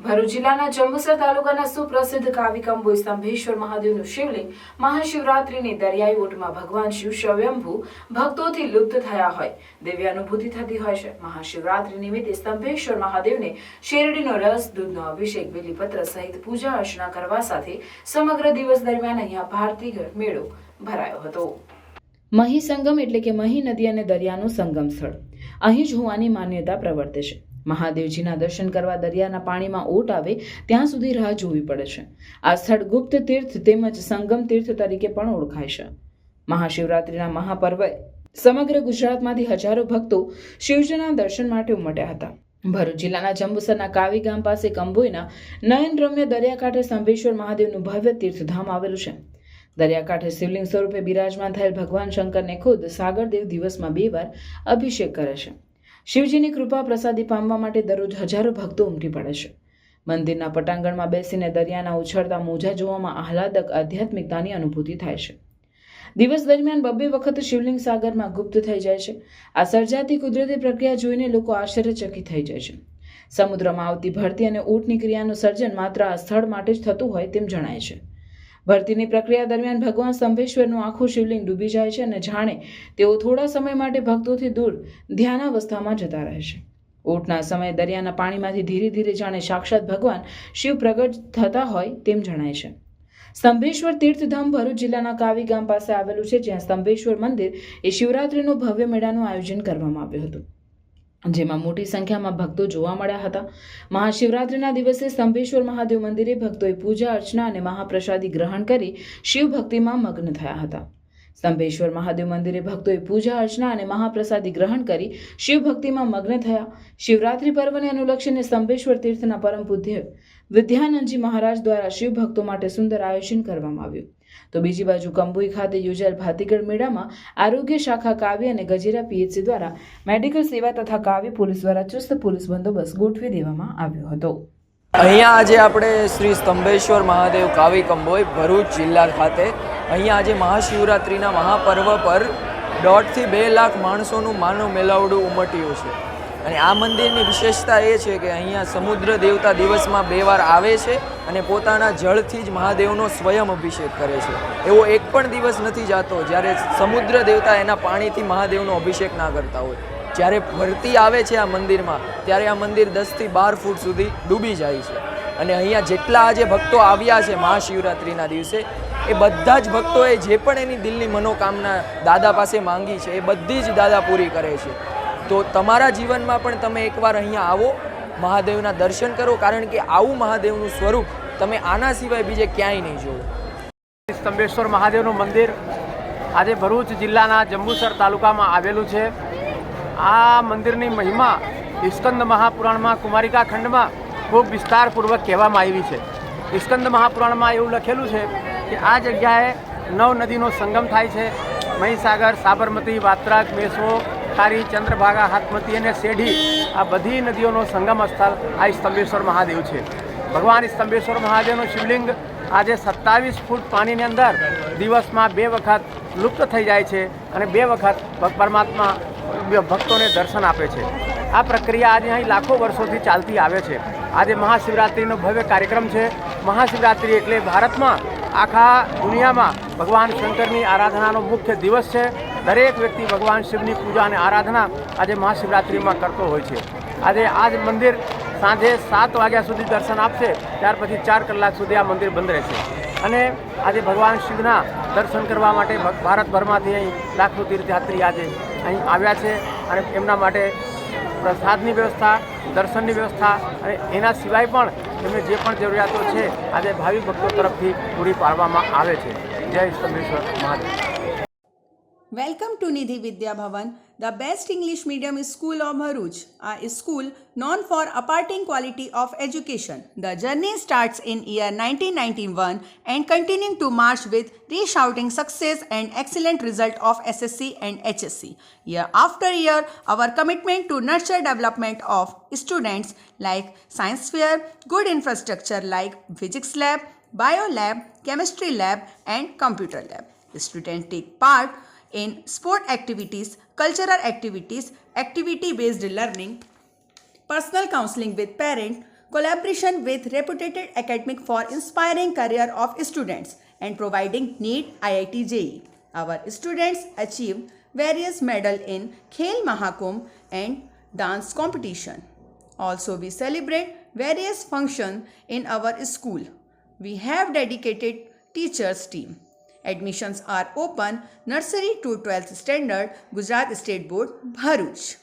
ભરૂચ જિલ્લાના જંબુસર તાલુકાના સુપ્રસિદ્ધ કાવિકંબોઈ સ્તંભેશ્વર મહાદેવનું શિવલિંગ મહાશિવરાત્રિની દરિયાઈ ઓટમાં ભગવાન શિવ સ્વયંભૂ ભક્તોથી લુપ્ત થયા હોય દિવ્ય અનુભૂતિ થતી હોય છે। મહાશિવરાત્રિ નિમિત્તે સ્તંભેશ્વર મહાદેવને શેરડીનો રસ, દૂધનો અભિષેક, બેલીપત્ર સહિત પૂજા અર્ચના કરવા સાથે સમગ્ર દિવસ દરમિયાન અહીંયા ભારતીગળ મેળો ભરાયો હતો। મહી સંગમ એટલે કે મહી નદી અને દરિયાનું સંગમ સ્થળ અહીં જ હોવાની માન્યતા પ્રવર્તે છે। મહાદેવજીના દર્શન કરવા દરિયાના પાણીમાં ઓટ આવે ત્યાં સુધી રાહ જોવી પડે છે। આ સ્થળ ગુપ્ત તીર્થ તેમજ સંગમ તીર્થ તરીકે પણ ઓળખાય છે। મહાશિવરાત્રિના મહાપર્વે સમગ્ર ગુજરાતમાંથી હજારો ભક્તો શિવજીના દર્શન માટે ઉમટ્યા હતા। ભરૂચ જિલ્લાના જંબુસરના કાવી ગામ પાસે કંબોઈના નયનરમ્ય દરિયાકાંઠે સ્તંભેશ્વર મહાદેવનું ભવ્ય તીર્થધામ આવેલું છે। દરિયાકાંઠે શિવલિંગ સ્વરૂપે બિરાજમાન થયેલ ભગવાન શંકરને ખુદ સાગરદેવ દિવસમાં 2 વાર અભિષેક કરે છે। શિવજીની કૃપા પ્રસાદી પામવા માટે દરરોજ હજારો ભક્તો ઉમટી પડે છે। મંદિરના પટાંગણમાં બેસીને દરિયાના ઉછળતા મોજા જોવામાં આહલાદક આધ્યાત્મિકતાની અનુભૂતિ થાય છે। દિવસ દરમિયાન 2 વખત શિવલિંગ સાગરમાં ગુપ્ત થઈ જાય છે। આ સર્જાતી કુદરતી પ્રક્રિયા જોઈને લોકો આશ્ચર્યચકિત થઈ જાય છે। સમુદ્રમાં આવતી ભરતી અને ઊંટની ક્રિયાનું સર્જન માત્ર આ સ્થળ માટે જ થતું હોય તેમ જણાય છે। ભરતીની પ્રક્રિયા દરમિયાન ભગવાન સ્તંભેશ્વરનું આખું શિવલિંગ ડૂબી જાય છે અને જાણે તેઓ થોડા સમય માટે ભક્તોથી દૂર ધ્યાનાવસ્થામાં જતા રહે છે। ઊંટના સમયે દરિયાના પાણીમાંથી ધીરે ધીરે જાણે સાક્ષાત ભગવાન શિવ પ્રગટ થતા હોય તેમ જણાય છે। સ્તંભેશ્વર તીર્થધામ ભરૂચ જિલ્લાના કાવી ગામ પાસે આવેલું છે, જ્યાં સ્તંભેશ્વર મંદિર એ શિવરાત્રિનો ભવ્ય મેળાનું આયોજન કરવામાં આવ્યું હતું, જેમાં મોટી સંખ્યામાં ભક્તો જોવા મળ્યા હતા। મહાશિવરાત્રિના દિવસે સ્તંભેશ્વર મહાદેવ મંદિરે ભક્તોએ પૂજા અર્ચના અને મહાપ્રસાદી ગ્રહણ કરી શિવ ભક્તિમાં મગ્ન થયા હતા। સ્તંભેશ્વર મહાદેવ મંદિરે ભક્તોએ પૂજા અર્ચના અને મહાપ્રસાદી ગ્રહણ કરી શિવ ભક્તિમાં મગ્ન થયા। શિવરાત્રિ પર્વને અનુલક્ષીને સ્તંભેશ્વર તીર્થના પરમ પૂજ્ય વિદ્યાનંદજી મહારાજ દ્વારા શિવ ભક્તો માટે સુંદર આયોજન કરવામાં આવ્યું। તો બીજી બાજુ કંબોઈ ખાતે યોજાયેલ ભાતીગળ મેળામાં આરોગ્ય શાખા કાવી અને ગજેરા પીએચસી દ્વારા મેડિકલ સેવા તથા કાવી પોલીસ દ્વારા ચુસ્ત પોલીસ બંદોબસ્ત ગોઠવી દેવામાં આવ્યો હતો। અહીંયા આજે આપણે શ્રી સ્તંભેશ્વર મહાદેવ કાવી કંબોઈ ભરૂચ જિલ્લા ખાતે અહીંયા આજે મહાશિવરાત્રિના મહાપર્વ પર 1.5 થી 2 લાખ માણસોનું માનવ મેળાવડું ઉમટ્યું છે। અને આ મંદિરની વિશેષતા એ છે કે અહીંયા સમુદ્ર દેવતા દિવસમાં 2 વાર આવે છે અને પોતાના જળથી જ મહાદેવનો સ્વયં અભિષેક કરે છે। એવો એક પણ દિવસ નથી જાતો જ્યારે સમુદ્ર દેવતા એના પાણીથી મહાદેવનો અભિષેક ના કરતા હોય। જ્યારે ભરતી આવે છે આ મંદિરમાં ત્યારે આ મંદિર 10 થી 12 ફૂટ સુધી ડૂબી જાય છે। અને અહીંયા જેટલા આજે ભક્તો આવ્યા છે મહાશિવરાત્રિના દિવસે એ બધા જ ભક્તોએ જે પણ એની દિલની મનોકામના દાદા પાસે માંગી છે એ બધી જ દાદા પૂરી કરે છે। તો તમારા જીવનમાં પણ તમે એકવાર અહીંયા આવો, મહાદેવના દર્શન કરો, કારણ કે આવું મહાદેવનું સ્વરૂપ તમે આના સિવાય બીજે ક્યાંય નહીં જોવો। સ્તંભેશ્વર મહાદેવનું મંદિર આજે ભરૂચ જિલ્લાના જંબુસર તાલુકામાં આવેલું છે। આ મંદિરની મહિમા સ્કંદ મહાપુરાણમાં કુમારિકા ખંડમાં ખૂબ વિસ્તારપૂર્વક કહેવામાં આવી છે। સ્કંદ મહાપુરાણમાં એવું લખેલું છે કે આ જગ્યાએ 9 નદીનો સંગમ થાય છે। મહીસાગર, સાબરમતી, વાત્રક, મેસો, ખારી, ચંદ્રભાગા, હાથમતી અને સેઢી, આ બધી નદીઓનો સંગમ સ્થળ આ સ્તંભેશ્વર મહાદેવ છે। ભગવાન સ્તંભેશ્વર મહાદેવનું શિવલિંગ આજે 27 ફૂટ પાણીની અંદર દિવસમાં 2 વખત લુપ્ત થઈ જાય છે અને 2 વખત પરમાત્મા ભક્તોને દર્શન આપે છે। આ પ્રક્રિયા આજે અહીં લાખો વર્ષોથી ચાલતી આવે છે। આજે મહાશિવરાત્રિનો ભવ્ય કાર્યક્રમ છે। મહાશિવરાત્રિ એટલે ભારતમાં, આખા દુનિયામાં ભગવાન શંકરની આરાધનાનો મુખ્ય દિવસ છે। દરેક વ્યક્તિ ભગવાન શિવની પૂજા અને આરાધના આજે મહાશિવરાત્રિમાં કરતો હોય છે। આજે આ જ મંદિર સાંજે 7 વાગ્યા સુધી દર્શન આપશે, ત્યાર પછી 4 કલાક સુધી આ મંદિર બંધ રહેશે। અને આજે ભગવાન શિવના દર્શન કરવા માટે ભારતભરમાંથી અહીં લાખો તીર્થયાત્રી આજે અહીં આવ્યા છે અને એમના માટે પ્રસાદની વ્યવસ્થા, દર્શનની વ્યવસ્થા અને એના સિવાય પણ એમને જે પણ જરૂરિયાતો છે આજે ભાવિ ભક્તો તરફથી પૂરી પાડવામાં આવે છે। જય Stambheshwar Mahadev. Welcome to Nidhi Vidya Bhavan, the best English medium school of Bharuch, a school known for imparting quality of education. The journey starts in year 1991 and continuing to march with resounding success and excellent result of SSC and HSC. Year after year, our commitment to nurture development of students like science fair, good infrastructure like physics lab, bio lab, chemistry lab and computer lab. Students take part in sport activities, cultural activities, activity-based learning, personal counseling with parents, collaboration with reputed academic for inspiring career of students and providing NEET IIT JEE. Our students achieved various medals in Khel Mahakumbh and dance competition. Also, we celebrate various functions in our school. We have dedicated teachers team. Admissions are open nursery to 12th standard, Gujarat State Board, Bharuch.